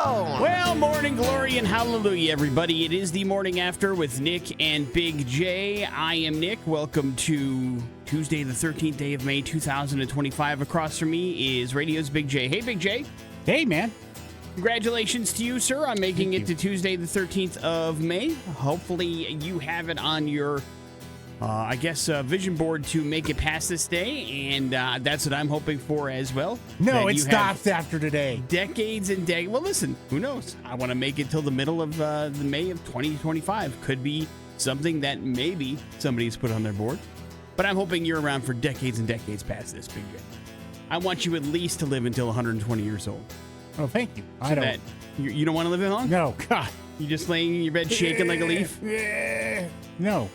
zone. Well, morning glory and hallelujah, everybody. It is the morning after with Nick and Big J. I am Nick. Welcome to Tuesday, the 13th day of May, 2025. Across from me is radio's Big J. Hey, Big J. Hey, man. Congratulations to you, sir, on making it to Tuesday, the 13th of May. Hopefully you have it on your vision board to make it past this day, and that's what I'm hoping for as well. No, it stops after today. Decades and decades. Well, listen, who knows? I want to make it till the middle of the May of 2025. Could be something that maybe somebody's put on their board, but I'm hoping you're around for decades and decades past this, Big J. I want you at least to live until 120 years old. Oh, thank you. I don't. You don't want to live that long? No, God. You just laying in your bed shaking like a leaf? No.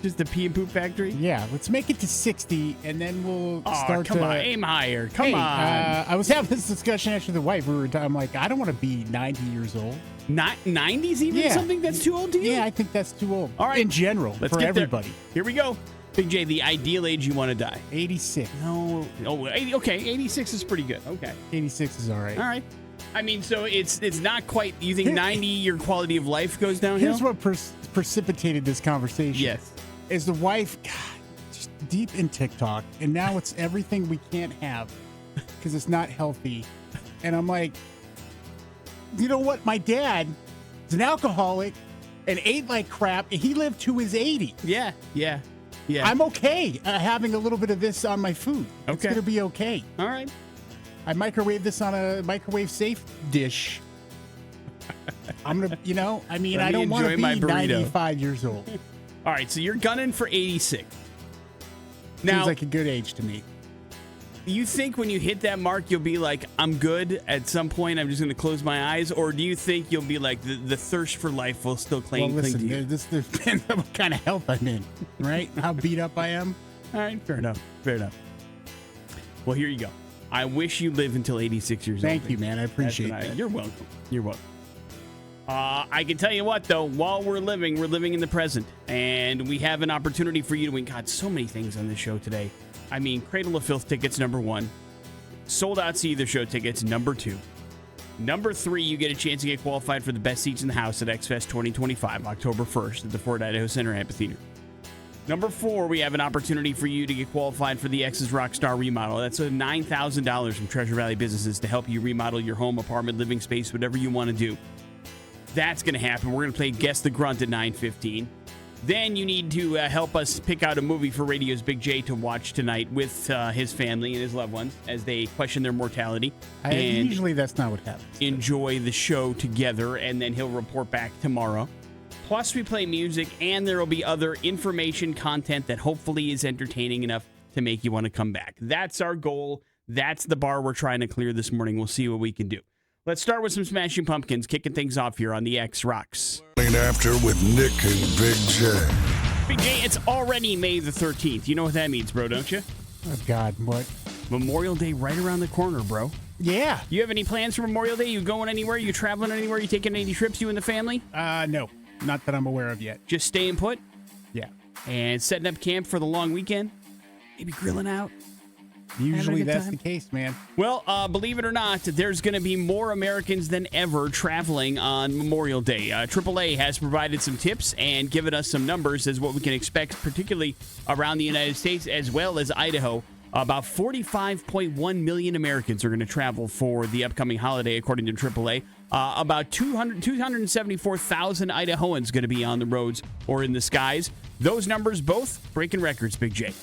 Just the pee and poop factory? Yeah, let's make it to 60, and then we'll start come on, aim higher. Come on. I was having this discussion actually with the wife. I'm like, I don't want to be 90 years old. Not 90s even? Something that's too old to you? Yeah, I think that's too old. All right. In general, let's for get everybody. There. Here we go. Big J, the ideal age you want to die? 86. No. Oh, 80, okay. 86 is pretty good. Okay. 86 is all right. All right. I mean, so it's not quite. You think 90, your quality of life goes downhill? Here's what precipitated this conversation. Yes. Is the wife just deep in TikTok, and now it's everything we can't have because it's not healthy. And I'm like, you know what? My dad is an alcoholic and ate like crap, and he lived to his 80. Yeah. I'm okay having a little bit of this on my food. Okay. It's going to be okay. All right. I microwave this on a microwave safe dish. I'm going to, I don't want to be 95 years old. All right, so you're gunning for 86. Now, seems like a good age to me. You think when you hit that mark, you'll be like, I'm good at some point, I'm just going to close my eyes? Or do you think you'll be like, the thirst for life will still cling to you? This depends on what kind of health I'm in, right? How beat up I am. All right, fair enough. Well, here you go. I wish you live until 86 years old. Thank you, man. I appreciate that. You're welcome. I can tell you what, though, while we're living in the present, and we have an opportunity for you to win. God, so many things on this show today. I mean, Cradle of Filth tickets, number 1. Sold out See the Show tickets, number 2. Number 3, you get a chance to get qualified for the best seats in the house at X-Fest 2025, October 1st at the Ford Idaho Center Amphitheater. Number 4, we have an opportunity for you to get qualified for the X's Rockstar remodel. That's a $9,000 from Treasure Valley Businesses to help you remodel your home, apartment, living space, whatever you want to do. That's going to happen. We're going to play Guess the Grunt at 9:15. Then you need to help us pick out a movie for Radio's Big J to watch tonight with his family and his loved ones as they question their mortality. Usually that's not what happens. Enjoy the show together, and then he'll report back tomorrow. Plus, we play music, and there will be other information content that hopefully is entertaining enough to make you want to come back. That's our goal. That's the bar we're trying to clear this morning. We'll see what we can do. Let's start with some Smashing Pumpkins, kicking things off here on the X Rocks. After with Nick and Big J. Big J, it's already May the 13th. You know what that means, bro, don't you? Oh, God, what? Memorial Day right around the corner, bro. Yeah. You have any plans for Memorial Day? You going anywhere? You traveling anywhere? You taking any trips, you and the family? No. Not that I'm aware of yet. Just staying put? Yeah. And setting up camp for the long weekend? Maybe grilling out? Usually that's the case, man. Well, believe it or not, there's going to be more Americans than ever traveling on Memorial Day. AAA has provided some tips and given us some numbers as what we can expect, particularly around the United States as well as Idaho. About 45.1 million Americans are going to travel for the upcoming holiday, according to AAA. About 274,000 Idahoans going to be on the roads or in the skies. Those numbers both breaking records, Big J.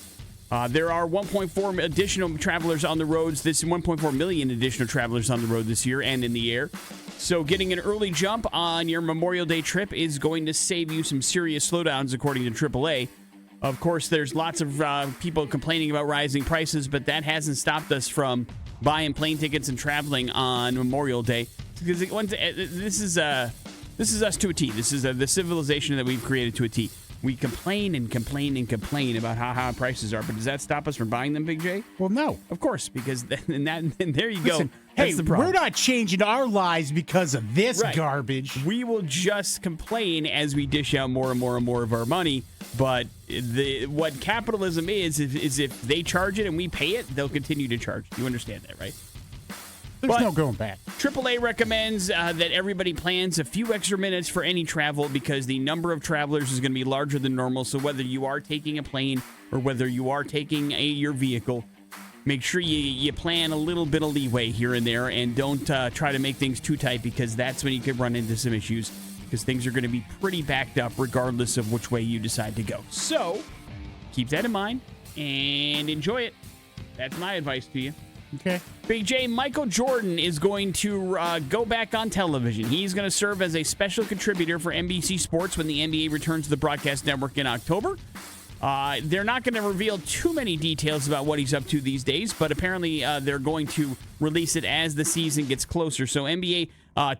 There are 1.4 additional travelers on the roads. 1.4 million additional travelers on the road this year and in the air. So getting an early jump on your Memorial Day trip is going to save you some serious slowdowns, according to AAA. Of course, there's lots of people complaining about rising prices, but that hasn't stopped us from buying plane tickets and traveling on Memorial Day. Because this is us to a T. This is the civilization that we've created to a T. We complain and complain and complain about how high prices are, but does that stop us from buying them, Big J? Well, no. Of course, because and there you go. Listen, That's the problem. We're not changing our lives because of this garbage. We will just complain as we dish out more and more and more of our money. But what capitalism is if they charge it and we pay it, they'll continue to charge. You understand that, right? There's no going back. AAA recommends that everybody plans a few extra minutes for any travel because the number of travelers is going to be larger than normal. So whether you are taking a plane or whether you are taking your vehicle, make sure you plan a little bit of leeway here and there, and don't try to make things too tight because that's when you could run into some issues because things are going to be pretty backed up regardless of which way you decide to go. So keep that in mind and enjoy it. That's my advice to you. Okay. Big J, Michael Jorden is going to go back on television. He's going to serve as a special contributor for NBC Sports when the NBA returns to the broadcast network in October. They're not going to reveal too many details about what he's up to these days, but apparently they're going to release it as the season gets closer. So NBA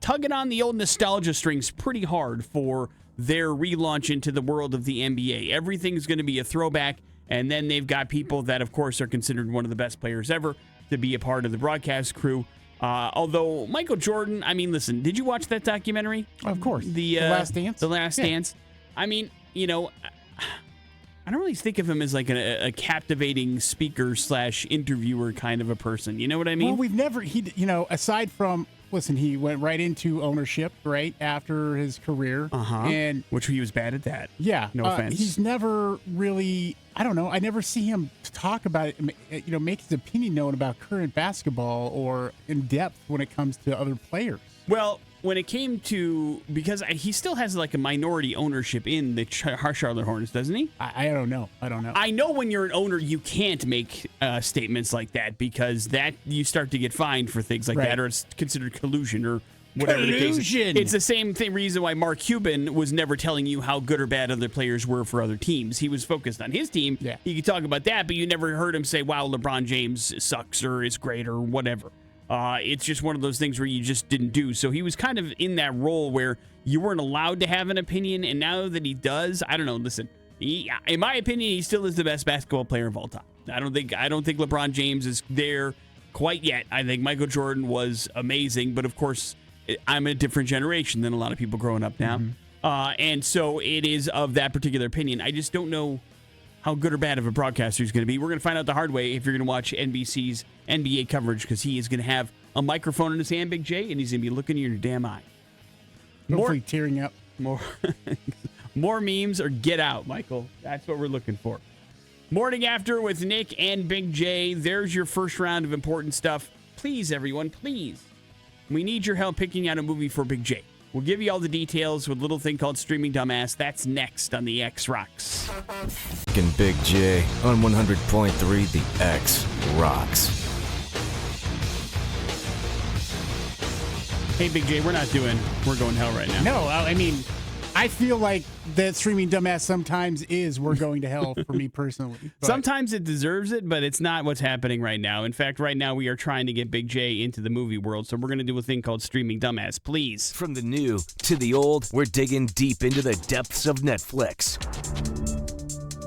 tugging on the old nostalgia strings pretty hard for their relaunch into the world of the NBA. Everything's going to be a throwback, and then they've got people that, of course, are considered one of the best players ever to be a part of the broadcast crew. Although Michael Jorden, I mean, listen, did you watch that documentary? Of course. The Last Dance? The Last Dance. I mean, I don't really think of him as like a captivating speaker / interviewer kind of a person. You know what I mean? Well, we've never, aside from, listen, he went right into ownership, right, after his career. And which he was bad at that. Yeah. No offense. He's never really, I don't know, I never see him talk about it, make his opinion known about current basketball or in depth when it comes to other players. Well, when it came to, because he still has like a minority ownership in the Charlotte Hornets, doesn't he? I don't know. I know when you're an owner, you can't make statements like that because that you start to get fined for things like that, or it's considered collusion or whatever the case is. It's the same reason why Mark Cuban was never telling you how good or bad other players were for other teams. He was focused on his team. Yeah. He could talk about that, but you never heard him say, wow, LeBron James sucks or is great or whatever. It's just one of those things where you just didn't do. So he was kind of in that role where you weren't allowed to have an opinion, and now that he does, I don't know. Listen, in my opinion, he still is the best basketball player of all time. I don't think LeBron James is there quite yet. I think Michael Jordan was amazing, but of course, I'm a different generation than a lot of people growing up now, and so it is of that particular opinion. I just don't know how good or bad of a broadcaster he's going to be. We're going to find out the hard way if you're going to watch NBC's NBA coverage because he is going to have a microphone in his hand, Big J, and he's going to be looking in your damn eye. Hopefully tearing up. More memes or get out, Michael. That's what we're looking for. Morning After with Nick and Big J. There's your first round of important stuff. Please, everyone, please. We need your help picking out a movie for Big J. We'll give you all the details with a little thing called Streaming Dumbass. That's next on the X Rocks. And Big J on 100.3 The X Rocks. Hey, Big J, we're going hell right now. No, I mean, I feel like that Streaming Dumbass sometimes is we're going to hell for me personally. But Sometimes it deserves it, but it's not what's happening right now. In fact, right now we are trying to get Big J into the movie world, so we're going to do a thing called Streaming Dumbass, please. From the new to the old, we're digging deep into the depths of Netflix.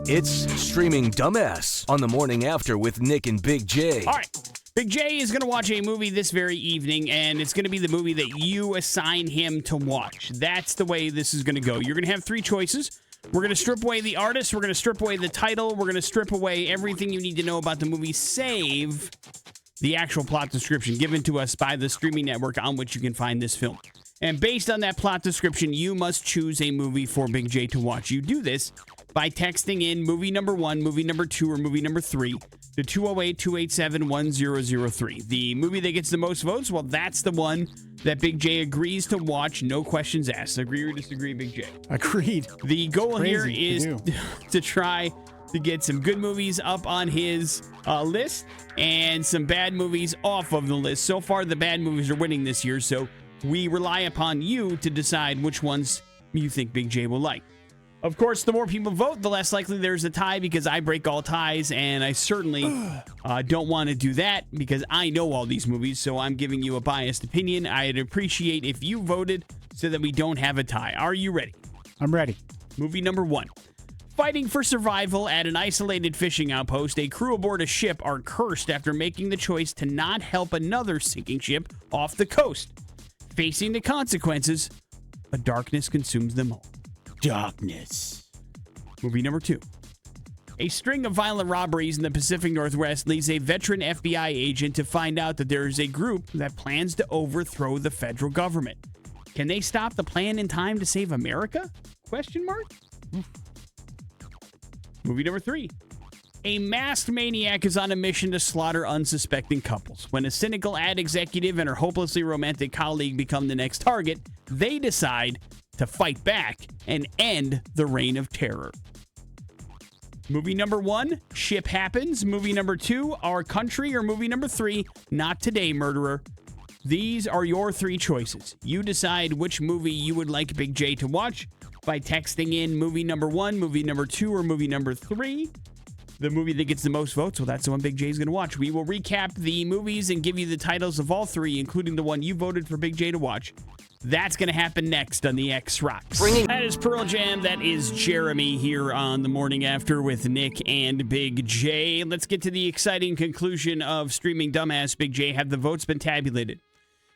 It's Streaming Dumbass on the Morning After with Nick and Big J. All right. Big J is going to watch a movie this very evening, and it's going to be the movie that you assign him to watch. That's the way this is going to go. You're going to have three choices. We're going to strip away the artist. We're going to strip away the title. We're going to strip away everything you need to know about the movie, save the actual plot description given to us by the streaming network on which you can find this film. And based on that plot description, you must choose a movie for Big J to watch. You do this by texting in movie number 1, movie number 2, or movie number 3 to 208-287-1003. The movie that gets the most votes, well, that's the one that Big J agrees to watch, no questions asked. Agree or disagree, Big J? Agreed. The goal here is to try to get some good movies up on his list and some bad movies off of the list. So far, the bad movies are winning this year, so we rely upon you to decide which ones you think Big J will like. Of course, the more people vote, the less likely there's a tie because I break all ties, and I certainly don't want to do that because I know all these movies, so I'm giving you a biased opinion. I'd appreciate if you voted so that we don't have a tie. Are you ready? I'm ready. Movie number 1. Fighting for survival at an isolated fishing outpost, a crew aboard a ship are cursed after making the choice to not help another sinking ship off the coast. Facing the consequences, a darkness consumes them all. Darkness. Movie number 2. A string of violent robberies in the Pacific Northwest leads a veteran FBI agent to find out that there is a group that plans to overthrow the federal government. Can they stop the plan in time to save America? Question mark? Movie number 3. A masked maniac is on a mission to slaughter unsuspecting couples. When a cynical ad executive and her hopelessly romantic colleague become the next target, they decide to fight back and end the reign of terror. Movie number 1, Ship Happens. Movie number 2, Our Country. Or movie number 3, Not Today, Murderer. These are your 3 choices. You decide which movie you would like Big J to watch by texting in movie number 1, movie number 2, or movie number 3. The movie that gets the most votes, well, that's the one Big J is going to watch. We will recap the movies and give you the titles of all 3, including the one you voted for Big J to watch. That's going to happen next on the X Rocks. That is Pearl Jam. That is Jeremy here on The Morning After with Nick and Big J. Let's get to the exciting conclusion of Streaming Dumbass. Big J, have the votes been tabulated?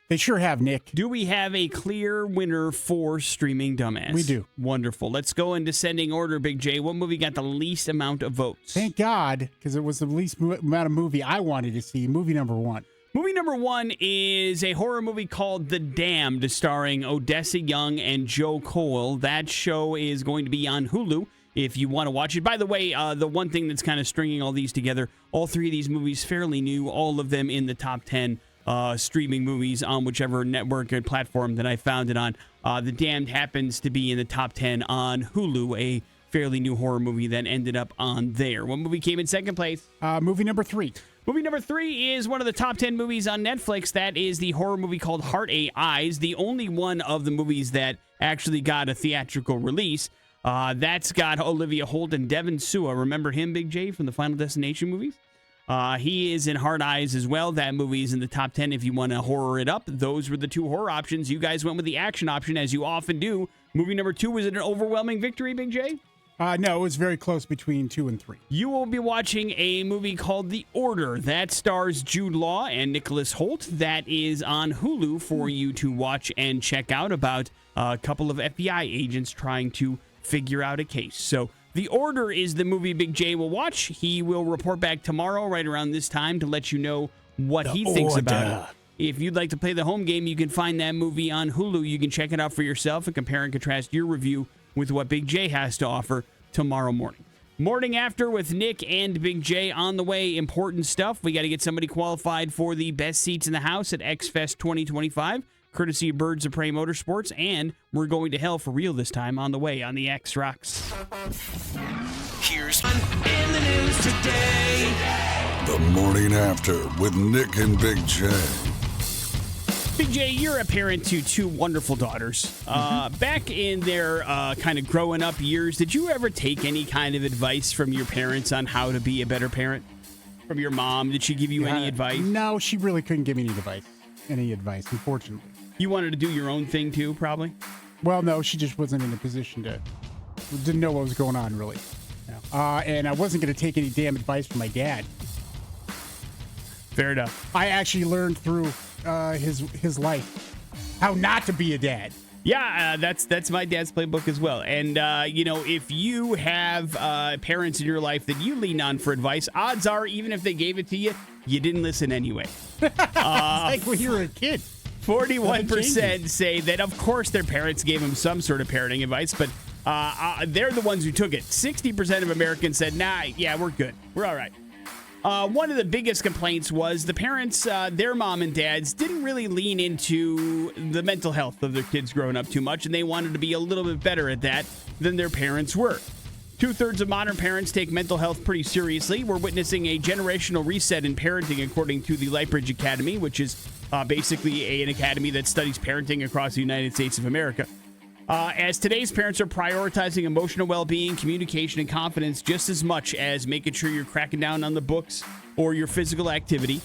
They sure have, Nick. Do we have a clear winner for Streaming Dumbass? We do. Wonderful. Let's go in descending order, Big J. What movie got the least amount of votes? Thank God, because it was the least amount of movie I wanted to see. Movie number 1. Movie number 1 is a horror movie called The Damned, starring Odessa Young and Joe Cole. That show is going to be on Hulu if you want to watch it. By the way, the one thing that's kind of stringing all these together, all 3 of these movies fairly new, all of them in the top 10 streaming movies on whichever network and platform that I found it on. The Damned happens to be in the top 10 on Hulu, a fairly new horror movie that ended up on there. What movie came in second place? Movie number 3. Movie number 3 is one of the top 10 movies on Netflix. That is the horror movie called Heart A Eyes, the only one of the movies that actually got a theatrical release. That's got Olivia Holt and Devin Sua. Remember him, Big J, from the Final Destination movies? He is in Hard Eyes as well. That movie is in the top 10 if you want to horror it up. Those were the 2 horror options. You guys went with the action option, as you often do. Movie number 2, was it an overwhelming victory, Big J? No, it was very close between 2 and 3. You will be watching a movie called The Order. That stars Jude Law and Nicholas Holt. That is on Hulu for you to watch and check out, about a couple of FBI agents trying to figure out a case. So The Order is the movie Big J will watch. He will report back tomorrow right around this time to let you know what he thinks about it. If you'd like to play the home game, you can find that movie on Hulu. You can check it out for yourself and compare and contrast your review with what Big J has to offer tomorrow morning. Morning After with Nick and Big J on the way. Important stuff. We got to get somebody qualified for the best seats in the house at X-Fest 2025, courtesy of Birds of Prey Motorsports, and we're going to hell for real this time on the way on the X Rocks. Here's in the news today. The Morning After with Nick and Big J. Big J, you're a parent to 2 wonderful daughters. Back in their kind of growing up years, did you ever take any kind of advice from your parents on how to be a better parent? From your mom, did she give you any advice? No, she really couldn't give me any advice, unfortunately. You wanted to do your own thing too, probably? Well, no, she just wasn't in a position didn't know what was going on, really. Yeah. And I wasn't going to take any damn advice from my dad. Fair enough. I actually learned through his life how not to be a dad. Yeah, that's my dad's playbook as well. And, if you have parents in your life that you lean on for advice, odds are, even if they gave it to you, you didn't listen anyway. It's like when you were a kid. 41% say that, of course, their parents gave them some sort of parenting advice, but they're the ones who took it. 60% of Americans said, nah, yeah, we're good. We're all right. One of the biggest complaints was the parents, their mom and dads, didn't really lean into the mental health of their kids growing up too much, and they wanted to be a little bit better at that than their parents were. 2/3 of modern parents take mental health pretty seriously. We're witnessing a generational reset in parenting, according to the Lightbridge Academy, which is basically an academy that studies parenting across the United States of America. As today's parents are prioritizing emotional well-being, communication, and confidence just as much as making sure you're cracking down on the books or your physical activity.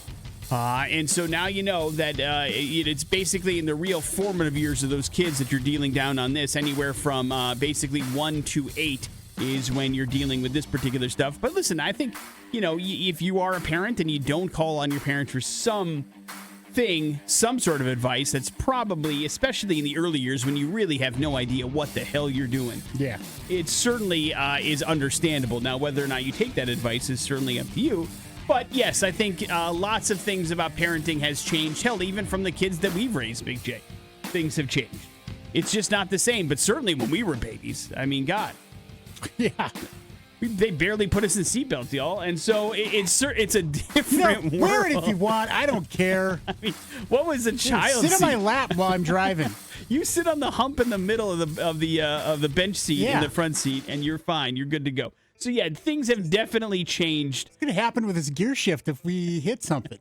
And so now you know that it's basically in the real formative years of those kids that you're dealing down on this. Anywhere from basically 1 to 8 is when you're dealing with this particular stuff. But listen, I think, if you are a parent and you don't call on your parents for some thing, some sort of advice that's probably, especially in the early years when you really have no idea what the hell you're doing. Yeah. It certainly is understandable. Now, whether or not you take that advice is certainly up to you. But yes, I think lots of things about parenting has changed. Hell, even from the kids that we've raised, Big J, things have changed. It's just not the same. But certainly when we were babies, I mean, God. Yeah. They barely put us in seatbelts, y'all. And so it's a different world. Wear it if you want. I don't care. I mean, what was a child Sit seat? on my lap while I'm driving. You sit on the hump in the middle of the bench seat in the front seat, and you're fine. You're good to go. So yeah, things have definitely changed. It's gonna happen with this gear shift if we hit something.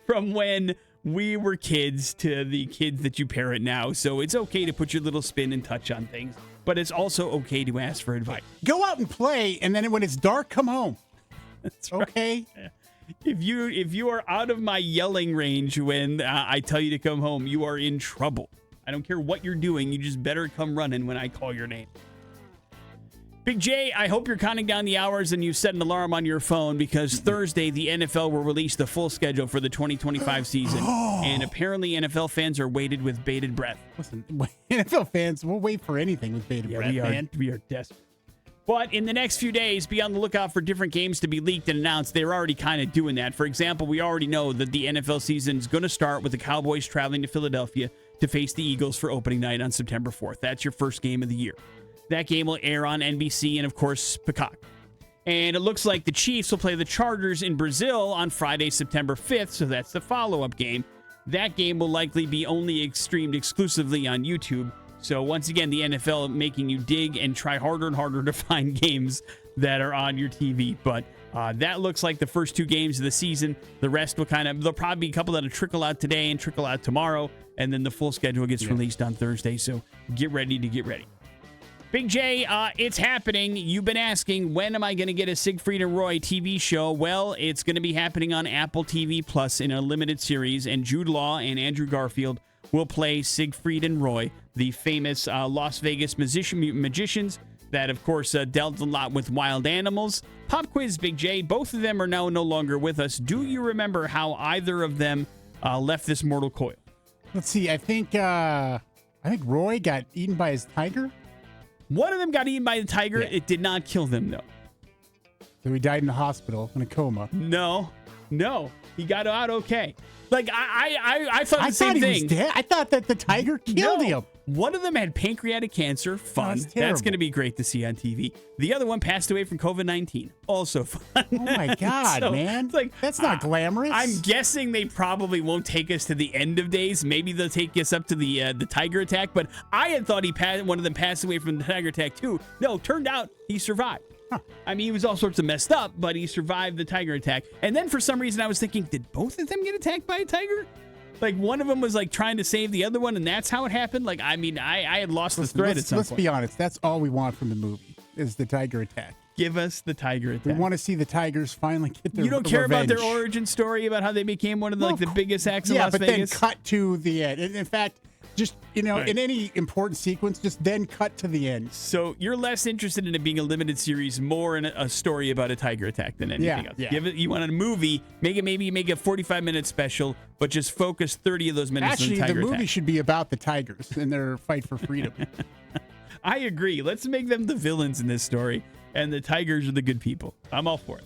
From when we were kids to the kids that you parent now. So it's okay to put your little spin and touch on things. But it's also okay to ask for advice. Go out and play, and then when it's dark, come home. That's right. Okay? If you are out of my yelling range when I tell you to come home, you are in trouble. I don't care what you're doing. You just better come running when I call your name. Big J, I hope you're counting down the hours and you set an alarm on your phone because Thursday the NFL will release the full schedule for the 2025 season. And apparently NFL fans are waited with bated breath. Listen, NFL fans, we'll wait for anything with bated breath, man. We are desperate. But in the next few days, be on the lookout for different games to be leaked and announced. They're already kind of doing that. For example, we already know that the NFL season is going to start with the Cowboys traveling to Philadelphia to face the Eagles for opening night on September 4th. That's your first game of the year. That game will air on NBC and, of course, Peacock. And it looks like the Chiefs will play the Chargers in Brazil on Friday, September 5th, so that's the follow-up game. That game will likely be only streamed exclusively on YouTube. So once again, the NFL making you dig and try harder and harder to find games that are on your TV. But that looks like the first two games of the season. The rest will there'll probably be a couple that'll trickle out today and trickle out tomorrow. And then the full schedule gets released on Thursday. So get ready to get ready. Big J, it's happening. You've been asking, when am I going to get a Siegfried and Roy TV show? Well, it's going to be happening on Apple TV Plus in a limited series, and Jude Law and Andrew Garfield will play Siegfried and Roy, the famous Las Vegas magicians that, of course, dealt a lot with wild animals. Pop quiz, Big J. Both of them are now no longer with us. Do you remember how either of them left this mortal coil? Let's see. I think Roy got eaten by his tiger. One of them got eaten by the tiger. Yeah. It did not kill them, though. So he died in the hospital in a coma. No. He got out okay. Like, I thought the same thing. He was dead. I thought that the tiger killed him. One of them had pancreatic cancer. Fun. That's going to be great to see on TV. The other one passed away from COVID-19. Also fun. Oh, my God, man. Like, that's not glamorous. I'm guessing they probably won't take us to the end of days. Maybe they'll take us up to the tiger attack. But I had thought one of them passed away from the tiger attack, too. No, turned out he survived. Huh. I mean, he was all sorts of messed up, but he survived the tiger attack. And then for some reason, I was thinking, did both of them get attacked by a tiger? Like, one of them was, like, trying to save the other one, and that's how it happened? Like, I mean, I had lost the thread at some point. Let's be honest. That's all we want from the movie is the tiger attack. Give us the tiger attack. We want to see the tigers finally get their You don't care revenge. about their origin story, about how they became one of the, the biggest acts in Las Vegas? Yeah, but then cut to the end. In fact, just, in any important sequence, just then cut to the end. So you're less interested in it being a limited series, more in a story about a tiger attack than anything else. Yeah. You want a movie, make a 45-minute special, but just focus 30 of those minutes on the tiger attack. Actually, the movie should be about the tigers and their fight for freedom. I agree. Let's make them the villains in this story, and the tigers are the good people. I'm all for it.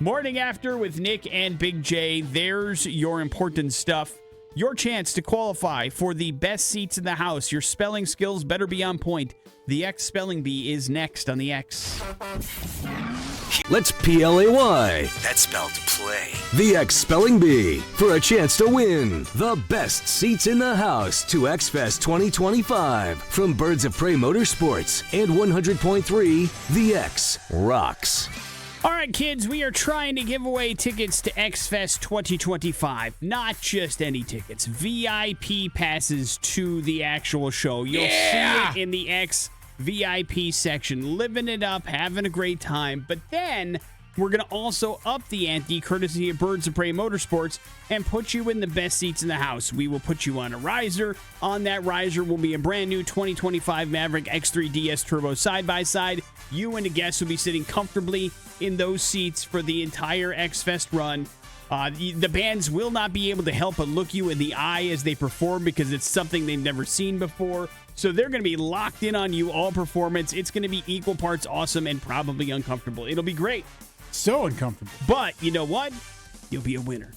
Morning After with Nick and Big J. There's your important stuff. Your chance to qualify for the best seats in the house. Your spelling skills better be on point. The X Spelling Bee is next on the X. Let's PLAY. That's spelled play. The X Spelling Bee for a chance to win the best seats in the house to X Fest 2025 from Birds of Prey Motorsports and 100.3 The X Rocks. All right, kids, we are trying to give away tickets to X-Fest 2025. Not just any tickets. VIP passes to the actual show. You'll see it in the X VIP section. Living it up, having a great time. But then we're going to also up the ante, courtesy of Birds of Prey Motorsports, and put you in the best seats in the house. We will put you on a riser. On that riser will be a brand new 2025 Maverick X3 DS Turbo side-by-side. You and the guests will be sitting comfortably in those seats for the entire X-Fest run. The bands will not be able to help but look you in the eye as they perform because it's something they've never seen before. So they're going to be locked in on you all performance. It's going to be equal parts awesome and probably uncomfortable. It'll be great. So uncomfortable. But you know what? You'll be a winner.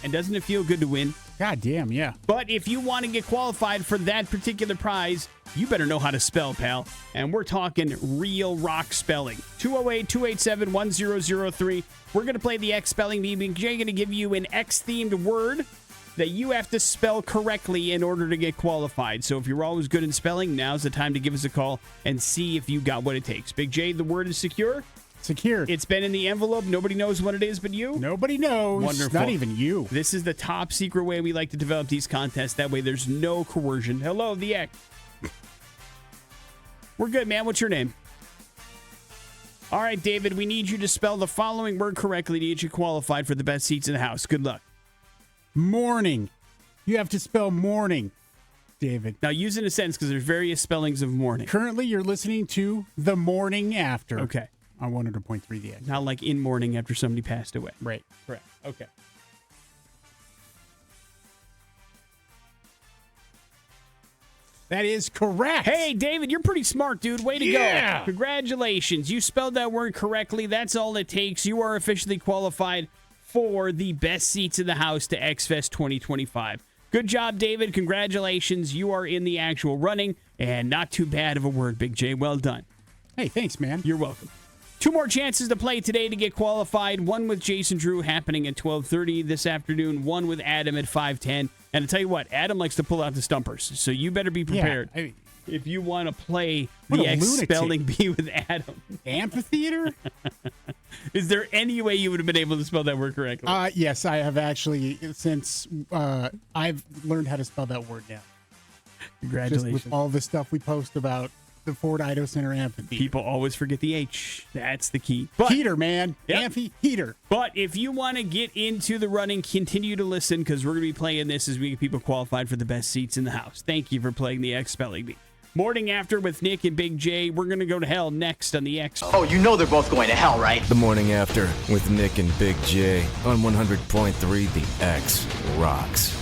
And doesn't it feel good to win? God damn, yeah. But if you want to get qualified for that particular prize, you better know how to spell, pal. And we're talking real rock spelling. 208-287-1003. We're going to play the X spelling bee. Jay's going to give you an X-themed word that you have to spell correctly in order to get qualified. So if you're always good in spelling, now's the time to give us a call and see if you got what it takes. Big J, the word is secure. Secure. It's been in the envelope. Nobody knows what it is but you. Nobody knows. Wonderful. Not even you. This is the top secret way we like to develop these contests. That way there's no coercion. Hello, the X. We're good, man. What's your name? All right, David, we need you to spell the following word correctly to get you qualified for the best seats in the house. Good luck. Morning. You have to spell morning, David. Now, use it in a sentence because there's various spellings of morning. Currently, you're listening to The Morning After. Okay. On 100.3 The X. Not like in mourning after somebody passed away. Right. Correct. Okay. That is correct. Hey, David, you're pretty smart, dude. Way to go. Congratulations. You spelled that word correctly. That's all it takes. You are officially qualified for the best seats in the house to X-Fest 2025. Good job, David. Congratulations. You are in the actual running, and not too bad of a word, Big J. Well done. Hey, thanks, man. You're welcome. 2 more chances to play today to get qualified. One with Jason Drew happening at 12:30 this afternoon. One with Adam at 5:10. And I tell you what, Adam likes to pull out the stumpers, so you better be prepared if you want to play the X spelling bee with Adam. Amphitheater? Is there any way you would have been able to spell that word correctly? Yes, I have actually, since I've learned how to spell that word now. Congratulations. Just with all the stuff we post about the Ford Idaho Center Amphitheater. People always forget the H. That's the key. But, heater, man. Yep. Amphitheater. But if you want to get into the running, continue to listen because we're going to be playing this as we get people qualified for the best seats in the house. Thank you for playing the X Spelling Bee. Morning After with Nick and Big J. We're going to go to hell next on the X. Oh, you know they're both going to hell, right? The Morning After with Nick and Big J on 100.3 The X Rocks.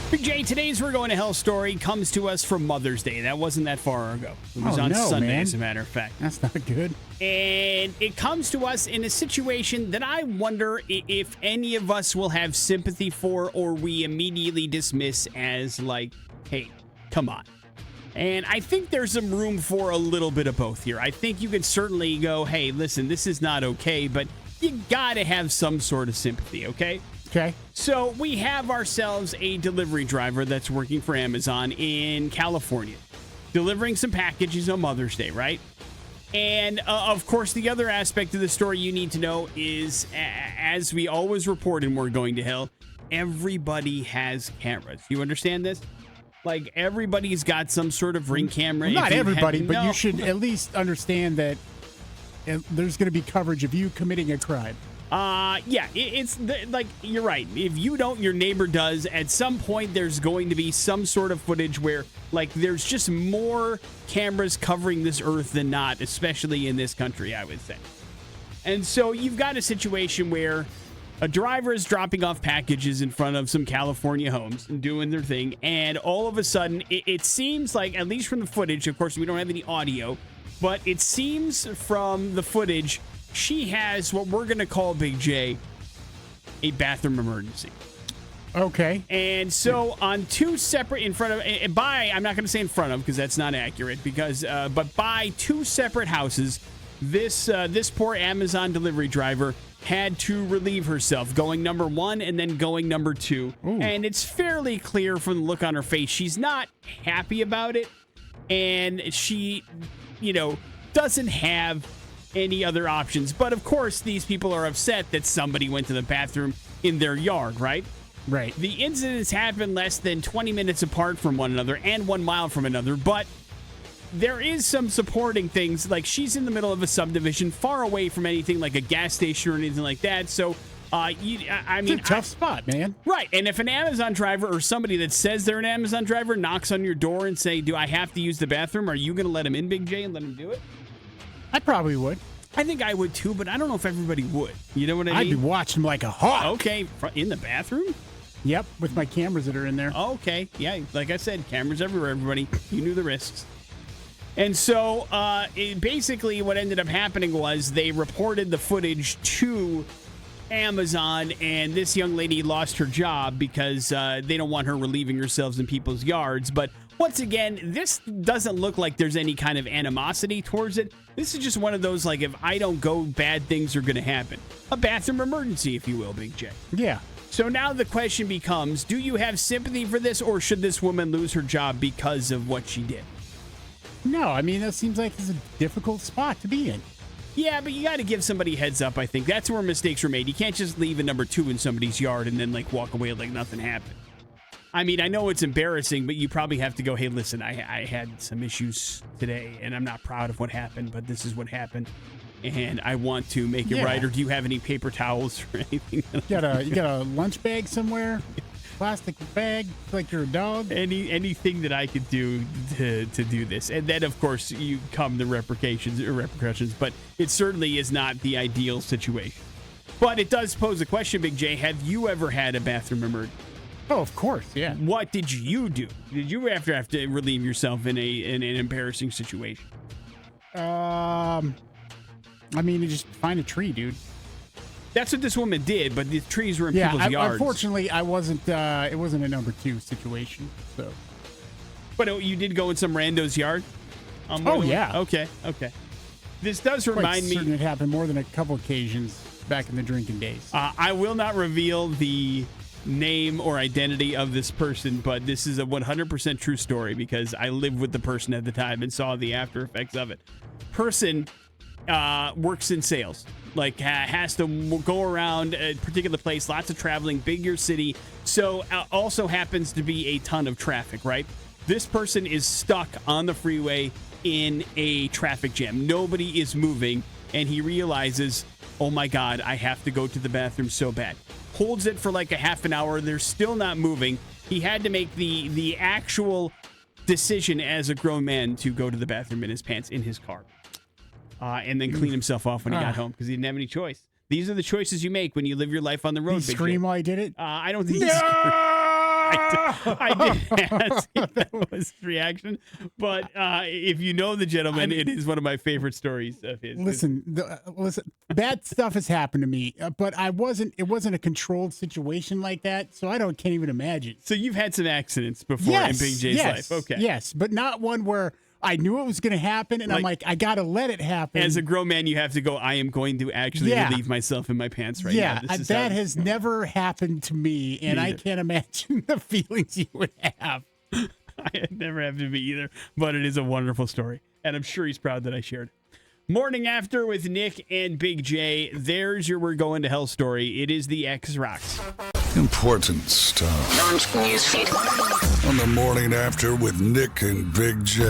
Big J, today's We're Going to Hell story comes to us from Mother's Day. That wasn't that far ago. It was on Sunday, man. As a matter of fact. That's not good. And it comes to us in a situation that I wonder if any of us will have sympathy for or we immediately dismiss as like, hey, come on. And I think there's some room for a little bit of both here. I think you could certainly go, hey, listen, this is not okay, but you got to have some sort of sympathy, okay? Okay. So we have ourselves a delivery driver that's working for Amazon in California, delivering some packages on Mother's Day, right? And, of course, the other aspect of the story you need to know is, as we always report in We're Going to Hell, everybody has cameras. You understand this? Like, everybody's got some sort of Ring camera. Well, not everybody, but you should at least understand that there's going to be coverage of you committing a crime. Yeah, like, you're right. If you don't, your neighbor does. At some point, there's going to be some sort of footage where, like, there's just more cameras covering this earth than not, especially in this country, I would say. And so you've got a situation where a driver is dropping off packages in front of some California homes and doing their thing, and all of a sudden, it seems like, at least from the footage, of course, we don't have any audio, but it seems from the footage, she has what we're going to call, Big J, a bathroom emergency. Okay. And so on two separate I'm not going to say in front of because that's not accurate but by two separate houses, this poor Amazon delivery driver had to relieve herself, going number one and then going number two. Ooh. And it's fairly clear from the look on her face, she's not happy about it. And she, doesn't have any other options. But of course, these people are upset that somebody went to the bathroom in their yard, right? Right. The incidents happened less than 20 minutes apart from one another and 1 mile from another, but there is some supporting things. Like, she's in the middle of a subdivision, far away from anything like a gas station or anything like that. So, it's a tough spot, man. Right. And if an Amazon driver or somebody that says they're an Amazon driver knocks on your door and say, do I have to use the bathroom? Are you going to let him in, Big J, and let him do it? I probably would. I think I would too, but I don't know if everybody would. You know what I mean? I'd be watching like a hawk. Okay, in the bathroom? Yep, with my cameras that are in there. Okay, yeah, like I said, cameras everywhere, everybody. You knew the risks. And so basically what ended up happening was they reported the footage to Amazon, and this young lady lost her job because they don't want her relieving herself in people's yards. But once again, this doesn't look like there's any kind of animosity towards it. This is just one of those, like, if I don't go, bad things are going to happen. A bathroom emergency, if you will, Big J. Yeah. So now the question becomes, do you have sympathy for this, or should this woman lose her job because of what she did? No, I mean, that seems like it's a difficult spot to be in. Yeah, but you got to give somebody a heads up, I think. That's where mistakes were made. You can't just leave a number 2 in somebody's yard and then, like, walk away like nothing happened. I mean, I know it's embarrassing, but you probably have to go, hey, listen, I had some issues today, and I'm not proud of what happened, but this is what happened, and I want to make it right. Or do you have any paper towels or anything? You got a lunch bag somewhere? Plastic bag like you're a dog? Anything that I could do to do this. And then, of course, you come the repercussions, but it certainly is not the ideal situation. But it does pose a question, Big J. Have you ever had a bathroom emergency? Oh, of course, yeah. What did you do? Did you have to relieve yourself in an embarrassing situation? I mean, you just find a tree, dude. That's what this woman did, but the trees were in people's yards. Unfortunately, I wasn't. It wasn't a number 2 situation. So, but you did go in some rando's yard. Oh yeah. Okay. This does remind me. It happened more than a couple occasions back in the drinking days. I will not reveal the name or identity of this person, but this is a 100% true story because I lived with the person at the time and saw the after effects of it. Person works in sales, like has to go around a particular place, lots of traveling, bigger city, so also happens to be a ton of traffic, right? This person is stuck on the freeway in a traffic jam. Nobody is moving, and he realizes, oh my God, I have to go to the bathroom so bad. Holds it for like a half an hour. They're still not moving. He had to make the actual decision as a grown man to go to the bathroom in his pants in his car. And then clean himself off when he got home because he didn't have any choice. These are the choices you make when you live your life on the road. Did he scream while I did it? I don't think he screamed. I did ask if that was his reaction. But if you know the gentleman, it is one of my favorite stories of his. Listen, bad stuff has happened to me, but it wasn't a controlled situation like that, so can't even imagine. So you've had some accidents before in Big J's life. Okay. Yes, but not one where I knew it was going to happen, and I'm like, I got to let it happen. As a grown man, you have to go, I am going to actually relieve myself in my pants right now. Yeah, that has never happened to me, and I can't imagine the feelings you would have. It never happened to me either, but it is a wonderful story, and I'm sure he's proud that I shared it. Morning After with Nick and Big J. There's your We're Going to Hell story. It is the X Rocks. Important stuff. On the Morning After with Nick and Big J.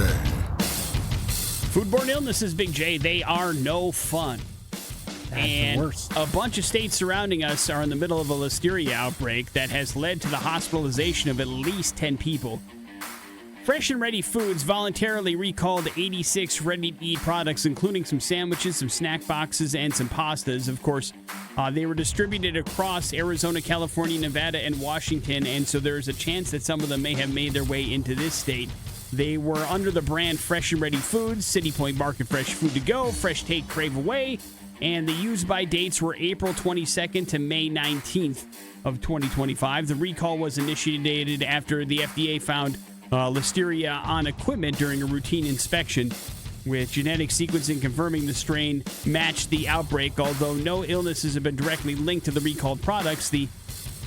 Foodborne illnesses, Big J, they are no fun. That's the worst. A bunch of states surrounding us are in the middle of a listeria outbreak that has led to the hospitalization of at least 10 people. Fresh and Ready Foods voluntarily recalled 86 ready-to-eat products, including some sandwiches, some snack boxes, and some pastas. Of course, they were distributed across Arizona, California, Nevada, and Washington, and so there's a chance that some of them may have made their way into this state. They were under the brand Fresh and Ready Foods, City Point Market Fresh Food to Go, Fresh Take Crave Away, and the use-by dates were April 22nd to May 19th of 2025. The recall was initiated after the FDA found listeria on equipment during a routine inspection, with genetic sequencing confirming the strain matched the outbreak. Although no illnesses have been directly linked to the recalled products, the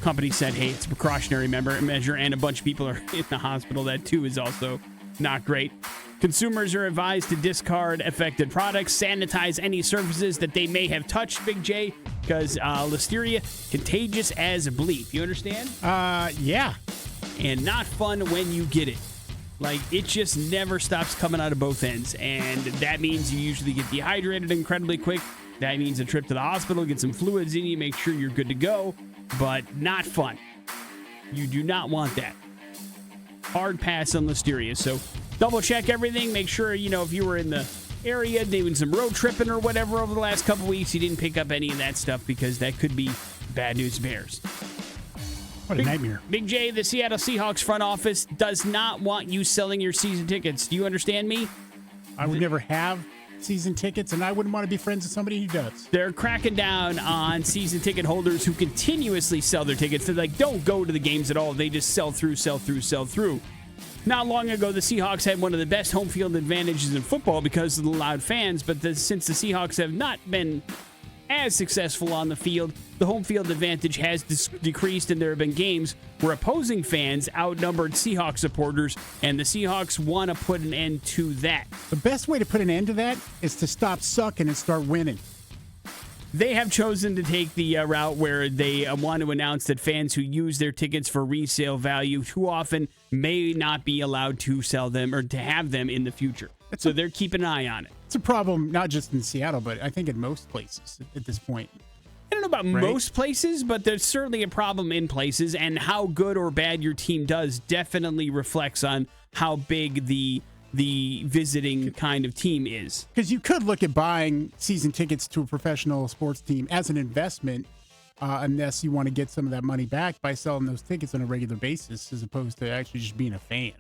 company said, hey, it's a precautionary measure, and a bunch of people are in the hospital. That, too, is also not great. Consumers are advised to discard affected products, sanitize any surfaces that they may have touched, Big J, because listeria, contagious as a bleep. You understand? Yeah. And not fun when you get it. Like, it just never stops coming out of both ends. And that means you usually get dehydrated incredibly quick. That means a trip to the hospital, get some fluids in you, make sure you're good to go. But not fun. You do not want that. Hard pass on listeria. So double check everything. Make sure, if you were in the area, doing some road tripping or whatever over the last couple weeks, you didn't pick up any of that stuff because that could be bad news bears. What a nightmare. Big J, the Seattle Seahawks front office does not want you selling your season tickets. Do you understand me? I would never have season tickets, and I wouldn't want to be friends with somebody who does. They're cracking down on season ticket holders who continuously sell their tickets. They're like, don't go to the games at all. They just sell through. Not long ago, the Seahawks had one of the best home field advantages in football because of the loud fans, but since the Seahawks have not been as successful on the field, the home field advantage has decreased, and there have been games where opposing fans outnumbered Seahawks supporters, and the Seahawks want to put an end to that. The best way to put an end to that is to stop sucking and start winning. They have chosen to take the route where they want to announce that fans who use their tickets for resale value too often may not be allowed to sell them or to have them in the future. So they're keeping an eye on it. It's a problem not just in Seattle, but I think in most places at this point. I don't know about most places, but there's certainly a problem in places, and how good or bad your team does definitely reflects on how big the visiting kind of team is. Because you could look at buying season tickets to a professional sports team as an investment, unless you want to get some of that money back by selling those tickets on a regular basis, as opposed to actually just being a fan.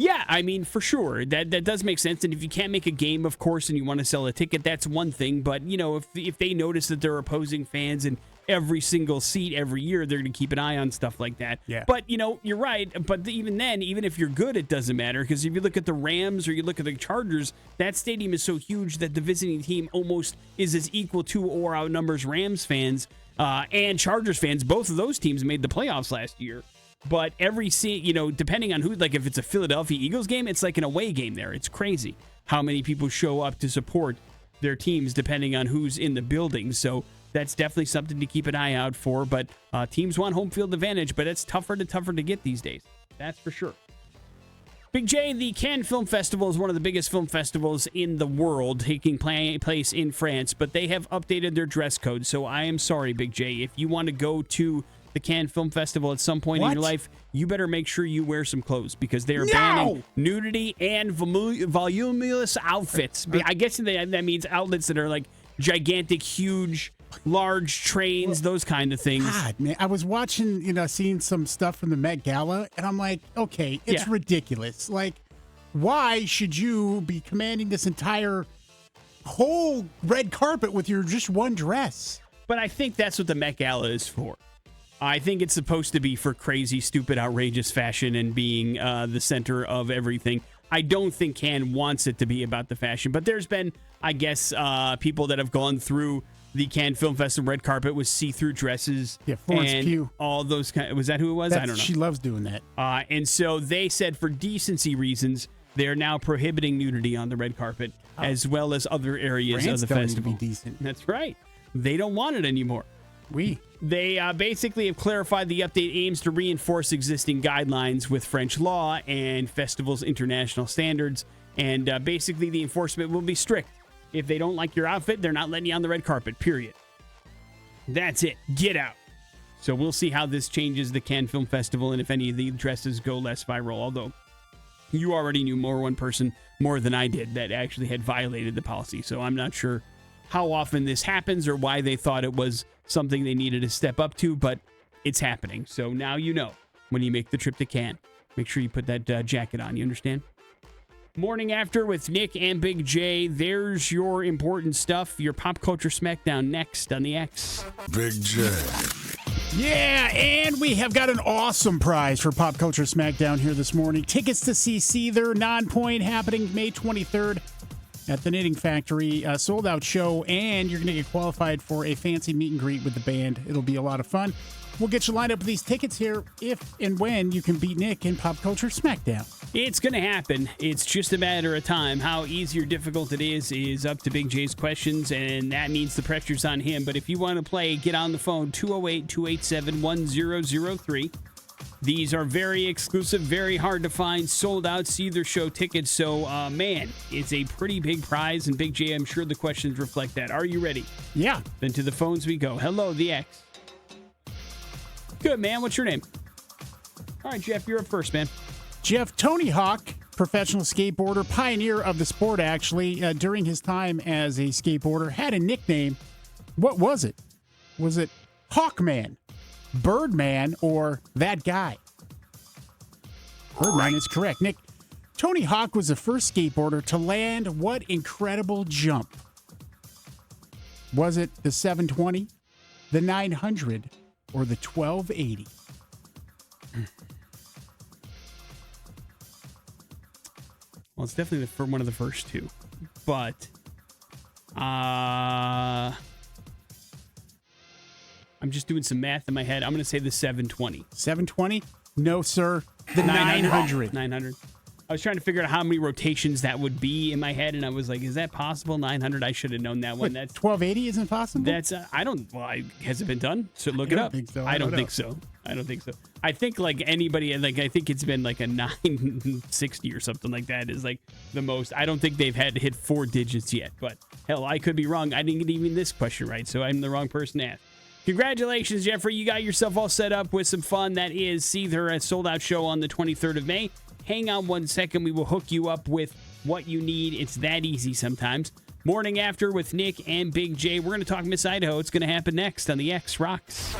Yeah, I mean, for sure. That does make sense. And if you can't make a game, of course, and you want to sell a ticket, that's one thing. But, you know, if they notice that there are opposing fans in every single seat every year, they're going to keep an eye on stuff like that. Yeah. But, you know, you're right. But even then, even if you're good, it doesn't matter. Because if you look at the Rams or you look at the Chargers, that stadium is so huge that the visiting team almost is as equal to or outnumbers Rams fans and Chargers fans. Both of those teams made the playoffs last year. But every seat, you know, depending on who, like if it's a Philadelphia Eagles game, it's like an away game there. It's crazy how many people show up to support their teams depending on who's in the building. So that's definitely something to keep an eye out for. But teams want home field advantage, but it's tougher to get these days. That's for sure. Big J, the Cannes Film Festival is one of the biggest film festivals in the world, taking place in France, but they have updated their dress code. So I am sorry, Big J. If you want to go to the Cannes Film Festival at some point in your life, you better make sure you wear some clothes because they are banning nudity and voluminous outfits. I guess that means outlets that are like gigantic, huge, large trains, those kind of things. God, man, I was watching, seeing some stuff from the Met Gala, and I'm like, okay, it's ridiculous. Like, why should you be commanding this entire whole red carpet with your just one dress? But I think that's what the Met Gala is for. I think it's supposed to be for crazy, stupid, outrageous fashion and being the center of everything. I don't think Cannes wants it to be about the fashion, but there's been, I guess, people that have gone through the Cannes Film Festival red carpet with see-through dresses. Yeah, Florence and Pugh. All those kind. Was that who it was? I don't know. She loves doing that. And so they said for decency reasons, they are now prohibiting nudity on the red carpet as well as other areas of the festival. To be decent. That's right. They don't want it anymore. They basically have clarified the update aims to reinforce existing guidelines with French law and festivals' international standards. And basically, the enforcement will be strict. If they don't like your outfit, they're not letting you on the red carpet, period. That's it. Get out. So we'll see how this changes the Cannes Film Festival and if any of the dresses go less viral. Although you already knew one person more than I did that actually had violated the policy. So I'm not sure how often this happens or why they thought it was something they needed to step up to, but it's happening. So now you know when you make the trip to Cannes. Make sure you put that jacket on. You understand? Morning After with Nick and Big J. There's your important stuff. Your Pop Culture Smackdown next on the X. Big J. Yeah, and we have got an awesome prize for Pop Culture Smackdown here this morning. Tickets to see Seether, Non-Point, happening May 23rd at the Knitting Factory. A sold-out show, and you're going to get qualified for a fancy meet and greet with the band. It'll be a lot of fun. We'll get you lined up with these tickets here if and when you can beat Nick in Pop Culture Smackdown. It's going to happen. It's just a matter of time. How easy or difficult it is up to Big J's questions, and that means the pressure's on him. But if you want to play, get on the phone, 208-287-1003. These are very exclusive, very hard to find, sold-out Seether show tickets. So, man, it's a pretty big prize, and Big J, I'm sure the questions reflect that. Are you ready? Yeah. Then to the phones we go. Hello, the X. Good, man. What's your name? All right, Jeff, you're up first, man. Jeff, Tony Hawk professional skateboarder, pioneer of the sport, actually, during his time as a skateboarder, had a nickname. What was it? Was it Hawkman, Birdman, or that guy? Birdman is correct. Nick, Tony Hawk was the first skateboarder to land what incredible jump? Was it the 720, the 900, or the 1280? Well, it's definitely one of the first two, but I'm just doing some math in my head. I'm going to say the 720. 720? No, sir. The 900. 900. I was trying to figure out how many rotations that would be in my head, and I was like, is that possible? 900? I should have known that one. That's 1280 isn't possible? That's, has it been done? So look it up. Think so. I don't think so. I think like anybody, like I think it's been like a 960 or something like that is like the most. I don't think they've had to hit 4 digits yet, but hell, I could be wrong. I didn't get even this question right, so I'm the wrong person to ask. Congratulations, Jeffrey. You got yourself all set up with some fun. That is Seether, a sold-out show on the 23rd of May. Hang on 1 second. We will hook you up with what you need. It's that easy sometimes. Morning After with Nick and Big J. We're going to talk Miss Idaho. It's going to happen next on the X Rocks.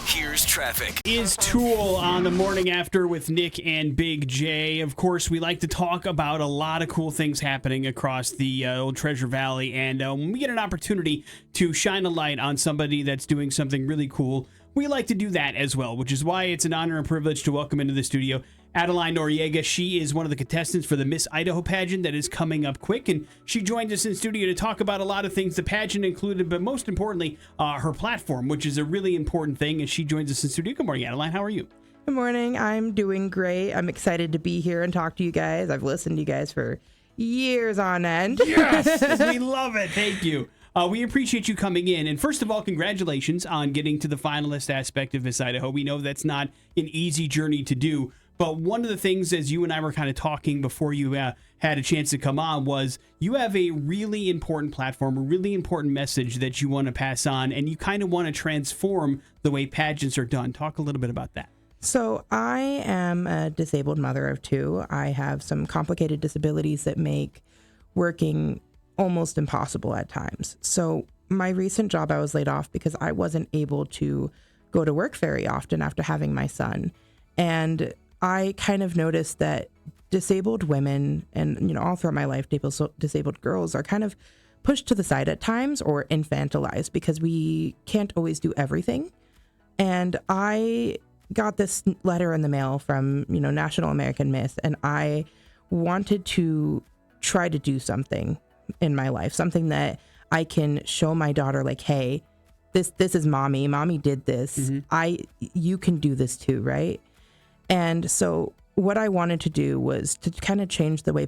Here's traffic. Is Tool on the Morning After with Nick and Big J. Of course, we like to talk about a lot of cool things happening across the Old Treasure Valley. And when we get an opportunity to shine a light on somebody that's doing something really cool, we like to do that as well, which is why it's an honor and privilege to welcome into the studio Adeline Noriega. She is one of the contestants for the Miss Idaho pageant that is coming up quick, and she joins us in studio to talk about a lot of things the pageant included, but most importantly, her platform, which is a really important thing, and she joins us in studio. Good morning, Adeline. How are you? Good morning. I'm doing great. I'm excited to be here and talk to you guys. I've listened to you guys for years on end. Yes, we love it. Thank you. We appreciate you coming in. And first of all, congratulations on getting to the finalist aspect of Miss Idaho. We know that's not an easy journey to do. But one of the things, as you and I were kind of talking before you had a chance to come on, was you have a really important platform, a really important message that you want to pass on, and you kind of want to transform the way pageants are done. Talk a little bit about that. So I am a disabled mother of 2. I have some complicated disabilities that make working almost impossible at times. So my recent job, I was laid off because I wasn't able to go to work very often after having my son. And I kind of noticed that disabled women and, all throughout my life, disabled girls are kind of pushed to the side at times or infantilized because we can't always do everything. And I got this letter in the mail from, National American Miss, and I wanted to try to do something in my life, something that I can show my daughter, like, hey, this is mommy. Mommy did this. Mm-hmm. You can do this too, right? And so what I wanted to do was to kind of change the way